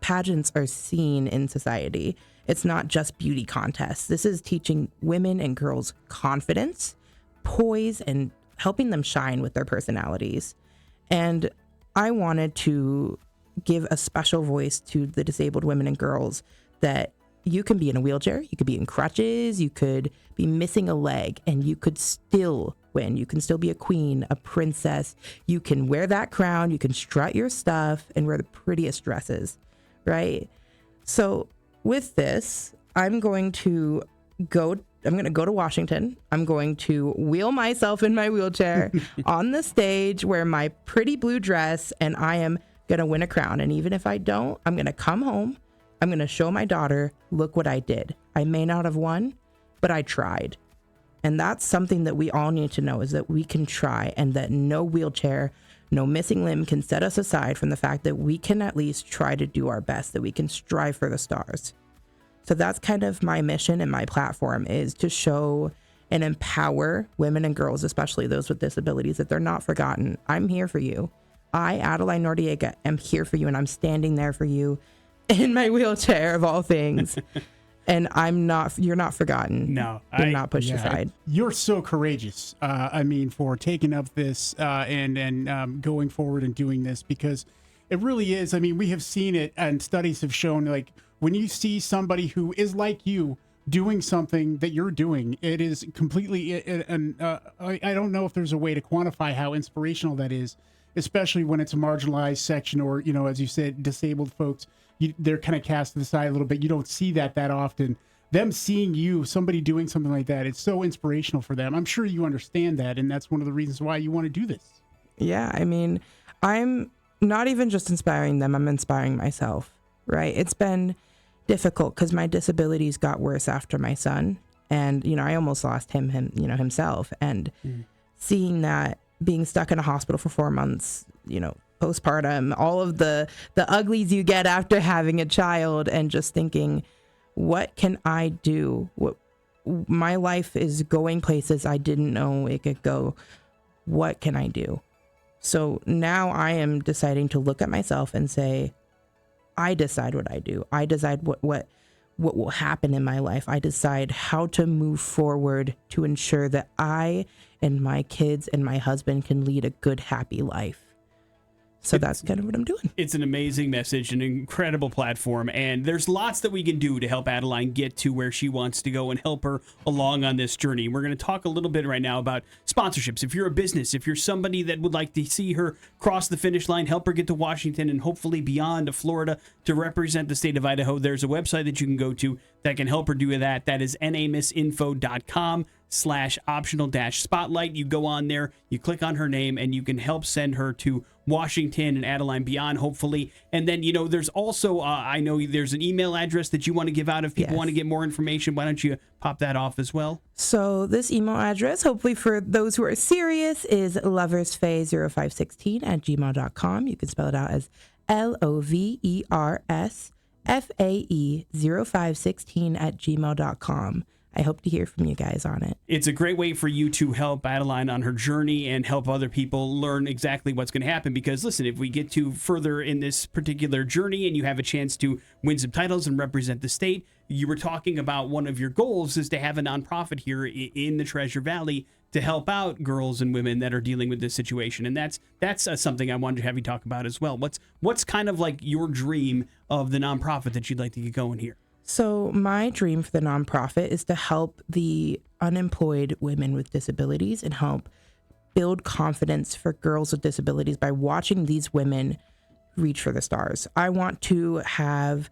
pageants are seen in society. It's not just beauty contests. This is teaching women and girls confidence, poise, and helping them shine with their personalities. And I wanted to give a special voice to the disabled women and girls that you can be in a wheelchair, you could be in crutches, you could be missing a leg, and you could still win. You can still be a queen, a princess. You can wear that crown, you can strut your stuff and wear the prettiest dresses, right? So with this, I'm going to go to Washington. I'm going to wheel myself in my wheelchair on the stage, wear my pretty blue dress, and I am going to win a crown. And even if I don't, I'm going to come home. I'm going to show my daughter, look what I did. I may not have won, but I tried. And that's something that we all need to know, is that we can try, and that no wheelchair, no missing limb can set us aside from the fact that we can at least try to do our best, that we can strive for the stars. So that's kind of my mission and my platform, is to show and empower women and girls, especially those with disabilities, that they're not forgotten. I'm here for you. I, Adeline Noriega, am here for you, and I'm standing there for you in my wheelchair, of all things. And you're not forgotten. No. You're not pushed aside. You're so courageous, for taking up this and going forward and doing this, because it really is. We have seen it, and studies have shown, like, when you see somebody who is like you doing something that you're doing, it is completely, I don't know if there's a way to quantify how inspirational that is, especially when it's a marginalized section or, as you said, disabled folks, they're kind of cast to the side a little bit. You don't see that often. Them seeing you, somebody doing something like that, it's so inspirational for them. I'm sure you understand that, and that's one of the reasons why you want to do this. Yeah, I mean, I'm not even just inspiring them, I'm inspiring myself, right? It's been difficult because my disabilities got worse after my son, and, I almost lost himself, and seeing that, being stuck in a hospital for 4 months, postpartum, all of the uglies you get after having a child, and just thinking, what can I do? My life is going places I didn't know it could go. What can I do? So now I am deciding to look at myself and say, I decide what I do. I decide what will happen in my life. I decide how to move forward to ensure that I and my kids and my husband can lead a good, happy life. So that's kind of what I'm doing. It's an amazing message, an incredible platform, and there's lots that we can do to help Adeline get to where she wants to go and help her along on this journey. We're going to talk a little bit right now about sponsorships. If you're a business, if you're somebody that would like to see her cross the finish line, help her get to Washington and hopefully beyond to Florida to represent the state of Idaho, there's a website that you can go to that can help her do that. That is namissinfo.com/optional-spotlight. You go on there, you click on her name, and you can help send her to Washington and Adeline beyond, hopefully. And then, there's also, I know there's an email address that you want to give out if people want to get more information. Why don't you pop that off as well? So this email address, hopefully for those who are serious, is loversfae0516@gmail.com. You can spell it out as LOVERSFAE0516@gmail.com. I hope to hear from you guys on it. It's a great way for you to help Adeline on her journey and help other people learn exactly what's going to happen. Because, listen, if we get to further in this particular journey and you have a chance to win some titles and represent the state, you were talking about one of your goals is to have a nonprofit here in the Treasure Valley to help out girls and women that are dealing with this situation. And that's something I wanted to have you talk about as well. What's kind of like your dream of the nonprofit that you'd like to get going here? So my dream for the nonprofit is to help the unemployed women with disabilities and help build confidence for girls with disabilities by watching these women reach for the stars. I want to help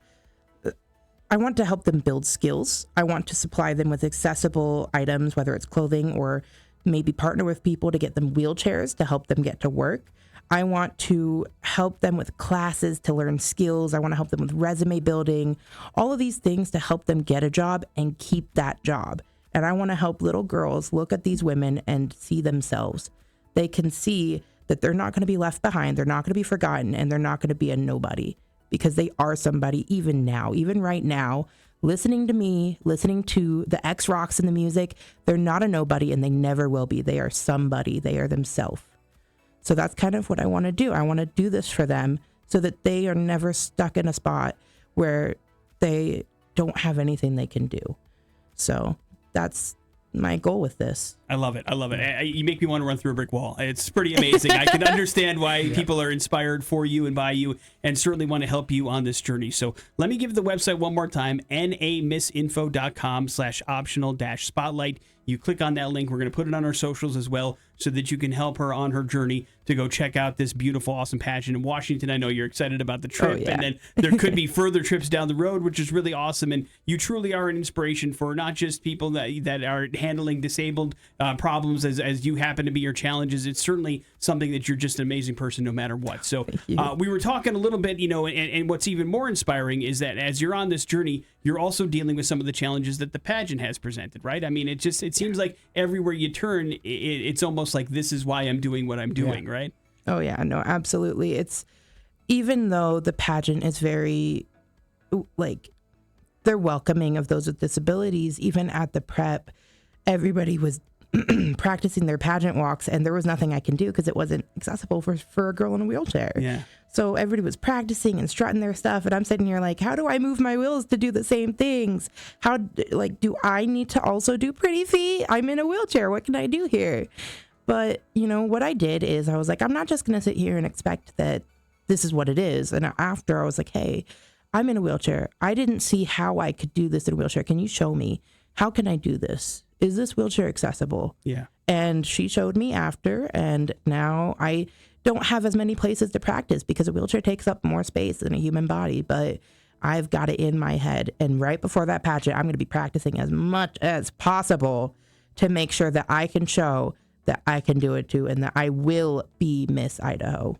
them build skills. I want to supply them with accessible items, whether it's clothing or maybe partner with people to get them wheelchairs to help them get to work. I want to help them with classes to learn skills. I want to help them with resume building, all of these things to help them get a job and keep that job. And I want to help little girls look at these women and see themselves. They can see that they're not going to be left behind. They're not going to be forgotten, and they're not going to be a nobody because they are somebody even now, even right now, listening to me, listening to the X-Rocks and the music. They're not a nobody and they never will be. They are somebody. They are themselves. So that's kind of what I want to do. I want to do this for them so that they are never stuck in a spot where they don't have anything they can do. So that's my goal with this. I love it. You make me want to run through a brick wall. It's pretty amazing. I can understand why people are inspired for you and by you and certainly want to help you on this journey. So let me give the website one more time, namissinfo.com/optional-spotlight. You click on that link. We're going to put it on our socials as well so that you can help her on her journey to go check out this beautiful, awesome pageant in Washington. I know you're excited about the trip. Oh, yeah. And then there could be further trips down the road, which is really awesome. And you truly are an inspiration for not just people that are handling disabled problems as you happen to be your challenges. It's certainly something that you're just an amazing person no matter what. So we were talking a little bit, and what's even more inspiring is that as you're on this journey, you're also dealing with some of the challenges that the pageant has presented, right? I mean, it seems like everywhere you turn, it's almost like this is why I'm doing what I'm doing, right? Oh, yeah, no, absolutely. It's even though the pageant is very, they're welcoming of those with disabilities, even at the prep, everybody was practicing their pageant walks, and there was nothing I can do because it wasn't accessible for a girl in a wheelchair. Yeah. So everybody was practicing and strutting their stuff, and I'm sitting here like, how do I move my wheels to do the same things? How, do I need to also do pretty feet? I'm in a wheelchair. What can I do here? But, what I did is I was like, I'm not just going to sit here and expect that this is what it is. And after I was like, hey, I'm in a wheelchair. I didn't see how I could do this in a wheelchair. Can you show me? How can I do this? Is this wheelchair accessible? Yeah. And she showed me after, and now I don't have as many places to practice because a wheelchair takes up more space than a human body, but I've got it in my head. And right before that pageant, I'm going to be practicing as much as possible to make sure that I can show that I can do it too and that I will be Miss Idaho.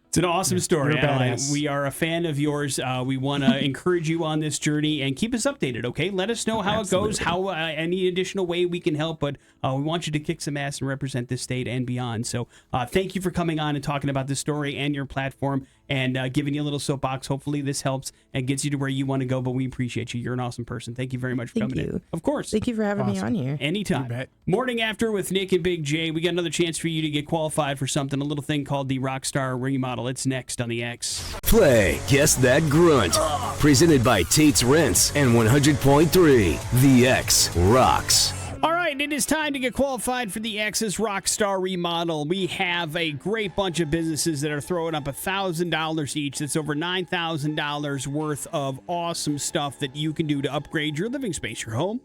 It's an awesome story, You're Adeline. badass. We are a fan of yours. We want to encourage you on this journey and keep us updated, okay? Let us know how it goes, how any additional way we can help, but we want you to kick some ass and represent this state and beyond. So thank you for coming on and talking about this story and your platform and giving you a little soapbox. Hopefully this helps and gets you to where you want to go, but we appreciate you. You're an awesome person. Thank you very much for coming in. Of course. Thank you for having me on here. Anytime. You bet. Morning After with Nick and Big J. We got another chance for you to get qualified for something, a little thing called the Rockstar Remodel. It's next on the X. Play Guess That Grunt. Presented by Tate's Rents and 100.3 The X Rocks. All right, it is time to get qualified for the X's Rockstar Remodel. We have a great bunch of businesses that are throwing up $1,000 each. That's over $9,000 worth of awesome stuff that you can do to upgrade your living space, your home,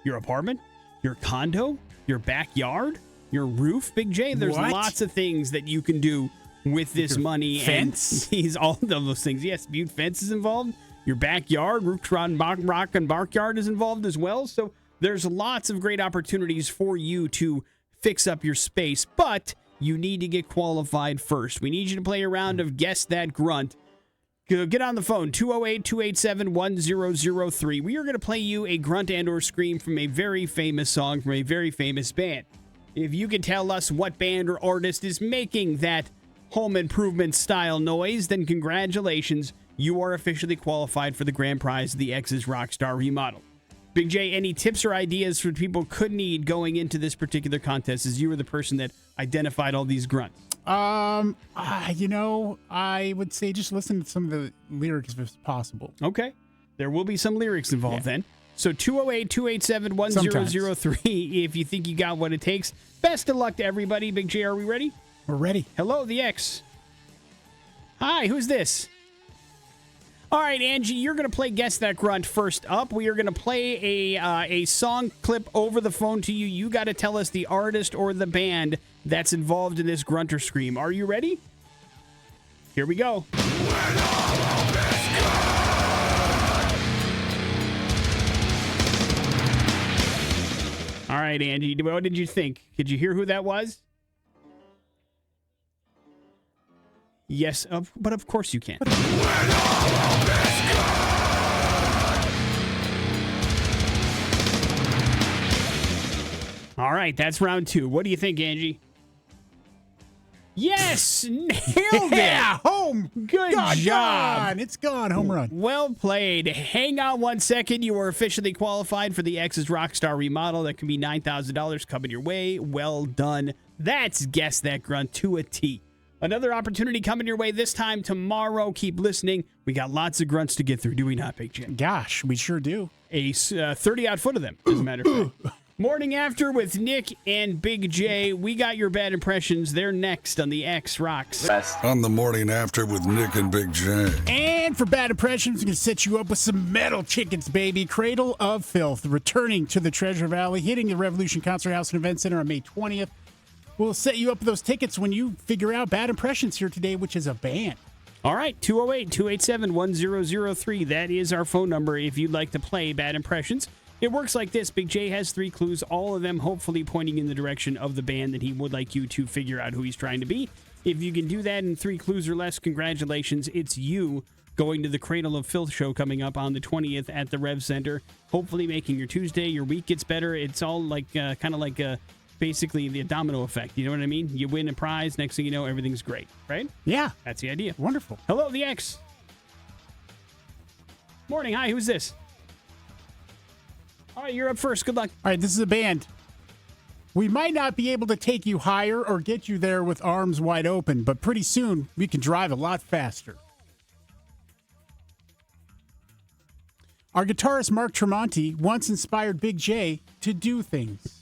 your apartment, your condo, your backyard, your roof. Big J, there's What? lots of things that you can do with this money. fence? And these, all of those things. Yes, butte fence is involved. Your backyard, rock and barkyard is involved as well. So there's lots of great opportunities for you to fix up your space, but you need to get qualified first. We need you to play a round of Guess That Grunt. Get on the phone, 208-287-1003. We are going to play you a grunt and or scream from a very famous song from a very famous band. If you can tell us what band or artist is making that home improvement style noise, then congratulations. You are officially qualified for the grand prize of the X's Rockstar Remodel. Big J, any tips or ideas for people could need going into this particular contest, as you were the person that identified all these grunts? I would say just listen to some of the lyrics if possible. Okay. There will be some lyrics involved then. So 208-287-1003 if you think you got what it takes. Best of luck to everybody. Big J, are we ready? We're ready. Hello, the X. Hi, who's this? All right, Angie, you're going to play Guess That Grunt first up. We are going to play a song clip over the phone to you. You got to tell us the artist or the band that's involved in this grunt or scream. Are you ready? Here we go. All right, Angie, what did you think? Did you hear who that was? Yes, but of course you can. All right, that's round two. What do you think, Angie? Yes, nailed it. Yeah, home. Good job. Gone. It's gone. Home run. Well played. Hang on 1 second. You are officially qualified for the X's Rockstar Remodel. That can be $9,000 coming your way. Well done. That's Guess That Grunt to a T. Another opportunity coming your way this time tomorrow. Keep listening. We got lots of grunts to get through, do we not, Big Jim? Gosh, we sure do. A 30-odd foot of them, as a matter of fact. Morning After with Nick and Big J. We got your bad impressions. They're next on the X Rocks. On the Morning After with Nick and Big J. And for bad impressions, we're going to set you up with some metal chickens, baby. Cradle of Filth, returning to the Treasure Valley, hitting the Revolution Concert House and Event Center on May 20th. We'll set you up with those tickets when you figure out Bad Impressions here today, which is a band. All right, 208-287-1003. That is our phone number if you'd like to play Bad Impressions. It works like this. Big J has 3 clues, all of them hopefully pointing in the direction of the band that he would like you to figure out who he's trying to be. If you can do that in 3 clues or less, congratulations. It's you going to the Cradle of Filth show coming up on the 20th at the Rev Center. Hopefully making your Tuesday, your week gets better. It's all like kind of like basically the domino effect. You know what I mean? You win a prize. Next thing you know, everything's great, right? Yeah. That's the idea. Wonderful. Hello, the X. Morning. Hi, who's this? All right, you're up first. Good luck. All right, this is a band. We might not be able to take you higher or get you there with arms wide open, but pretty soon we can drive a lot faster. Our guitarist Mark Tremonti once inspired Big J to do things.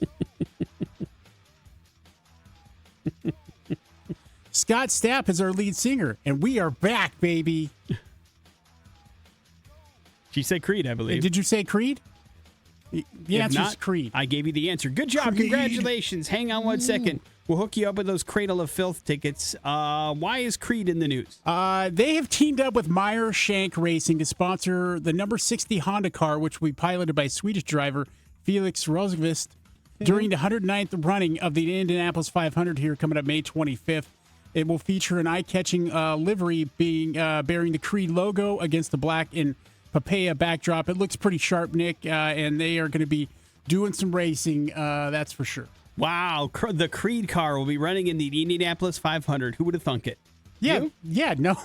Scott Stapp is our lead singer, and we are back, baby. She said Creed, I believe. Did you say Creed? The If answer's not, Creed. I gave you the answer. Good job. Creed. Congratulations. Hang on one second. We'll hook you up with those Cradle of Filth tickets. Why is Creed in the news? They have teamed up with Meyer Shank Racing to sponsor the number 60 Honda car, which will be piloted by Swedish driver Felix Rosenqvist during the 109th running of the Indianapolis 500 here coming up May 25th. It will feature an eye-catching livery bearing the Creed logo against the black and papaya backdrop. It looks pretty sharp, Nick, and they are going to be doing some racing, that's for sure. Wow. The Creed car will be running in the Indianapolis 500. Who would have thunk it? Yeah, You?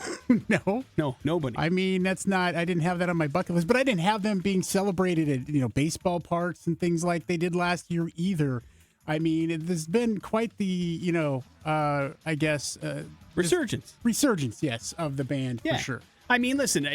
No, nobody. I mean, I didn't have that on my bucket list, but I didn't have them being celebrated at, baseball parks and things like they did last year either. I mean, there's been quite the, I guess. Resurgence, yes, of the band, for sure. I mean, listen,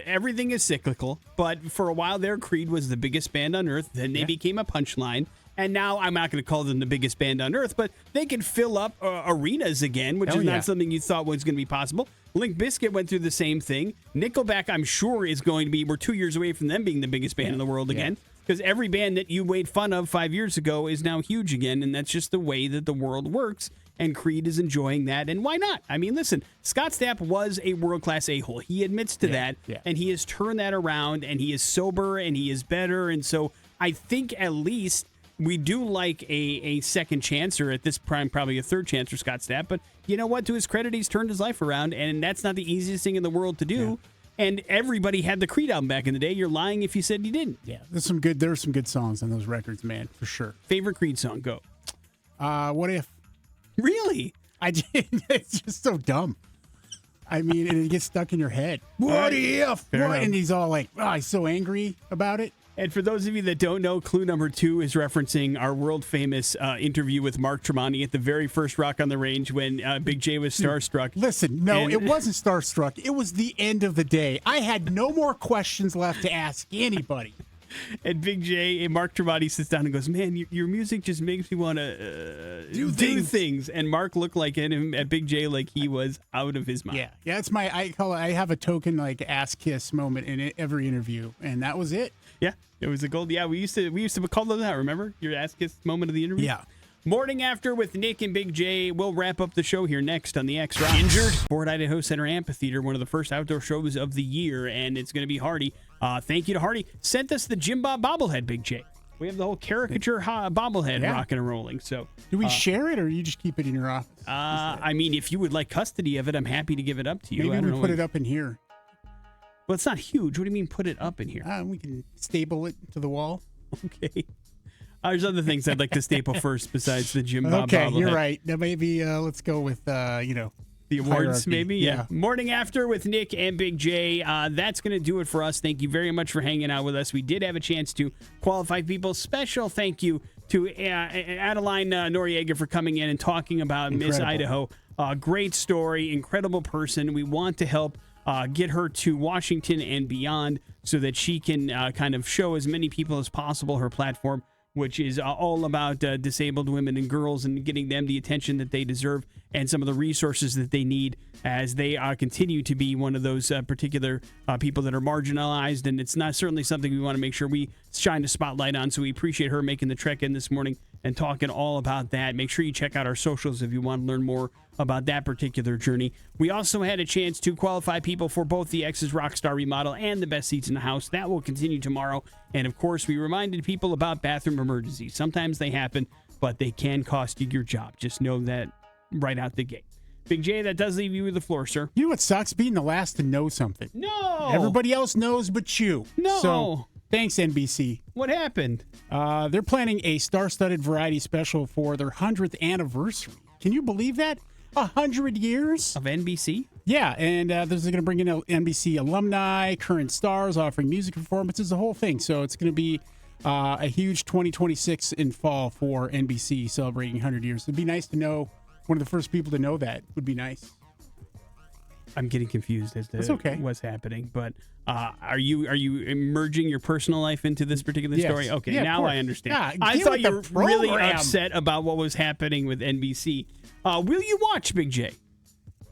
everything is cyclical, but for a while there, Creed was the biggest band on earth. Then they became a punchline. And now I'm not going to call them the biggest band on earth, but they can fill up arenas again, which is not something you thought was going to be possible. Limp Bizkit went through the same thing. Nickelback, I'm sure, is going to be, we're 2 years away from them being the biggest band in the world again. Because every band that you made fun of 5 years ago is now huge again, and that's just the way that the world works. And Creed is enjoying that, and why not? I mean, listen, Scott Stapp was a world-class a-hole. He admits to that, and he has turned that around, and he is sober, and he is better. And so I think at least we do like a second chance, or at this prime, probably a third chance for Scott Stapp. But you know what? To his credit, he's turned his life around, and that's not the easiest thing in the world to do. Yeah. And everybody had the Creed album back in the day. You're lying if you said you didn't. Yeah, there are some good songs on those records, man, for sure. Favorite Creed song? Go. What If? Really? It's just so dumb. I mean, and it gets stuck in your head. What if? And he's all like, he's so angry about it. And for those of you that don't know, clue number 2 is referencing our world-famous interview with Mark Tremonti at the very first Rock on the Range when Big J was starstruck. Listen, it wasn't starstruck. It was the end of the day. I had no more questions left to ask anybody. And Big J and Mark Tremonti sits down and goes, man, your music just makes me want to do things. And Mark looked like at Big J like he was out of his mind. Yeah, it's I have a token like ass kiss moment in every interview, and that was it. Yeah, it was a gold. Yeah, we used to call those out. Remember your ass kiss moment of the interview? Yeah. Morning After with Nick and Big J. We'll wrap up the show here next on the X Rocks. Injured? Ford Idaho Center Amphitheater, one of the first outdoor shows of the year, and it's going to be Hardy. Thank you to Hardy. Sent us the Jim Bob bobblehead, Big J. We have the whole caricature bobblehead rocking and rolling. So, do we share it, or you just keep it in your office? I mean, if you would like custody of it, I'm happy to give it up to you. Maybe we put it up in here. Well, it's not huge. What do you mean put it up in here? We can staple it to the wall. Okay. There's other things I'd like to staple first besides the Jim Bob bobblehead. Okay, you're right. Now maybe let's go with, the awards, hierarchy. maybe? Yeah. Morning After with Nick and Big J. That's going to do it for us. Thank you very much for hanging out with us. We did have a chance to qualify people. Special thank you to Adeline Noriega for coming in and talking about Miss Idaho. Great story, incredible person. We want to help get her to Washington and beyond so that she can kind of show as many people as possible her platform, which is all about disabled women and girls and getting them the attention that they deserve and some of the resources that they need as they continue to be one of those particular people that are marginalized. And it's not certainly something we want to make sure we shine a spotlight on. So we appreciate her making the trek in this morning and talking all about that. Make sure you check out our socials if you want to learn more about that particular journey. We also had a chance to qualify people for both the X's Rockstar remodel and the best seats in the house. That will continue tomorrow. And of course, we reminded people about bathroom emergencies. Sometimes they happen, but they can cost you your job. Just know that right out the gate. Big J, that does leave you with the floor, sir. You know what sucks? Being the last to know something. No! Everybody else knows but you. No! So, thanks, NBC. What happened? They're planning a star-studded variety special for their 100th anniversary. Can you believe that? 100 years? Of NBC? Yeah, and they're going to bring in NBC alumni, current stars, offering music performances, the whole thing. So it's going to be a huge 2026 in fall for NBC celebrating 100 years. It'd be nice to know, one of the first people to know that would be nice. I'm getting confused as to what's happening, but are you merging your personal life into this particular story? Okay, now I understand. Yeah, I thought you were really upset about what was happening with NBC. Will you watch, Big J?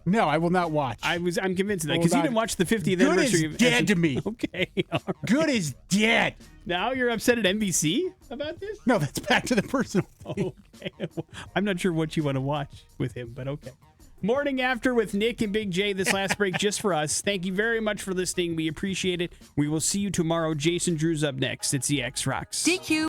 No, I will not watch. I'm convinced of that Well, because you not- didn't watch the 50th Good anniversary. is dead to me. Okay. All right. Good is dead. Now you're upset at NBC about this? No, that's back to the personal. Okay. I'm not sure what you want to watch with him, but okay. Morning After with Nick and Big J this last break just for us. Thank you very much for listening. We appreciate it. We will see you tomorrow. Jason Drew's up next. It's the X Rocks. DQ.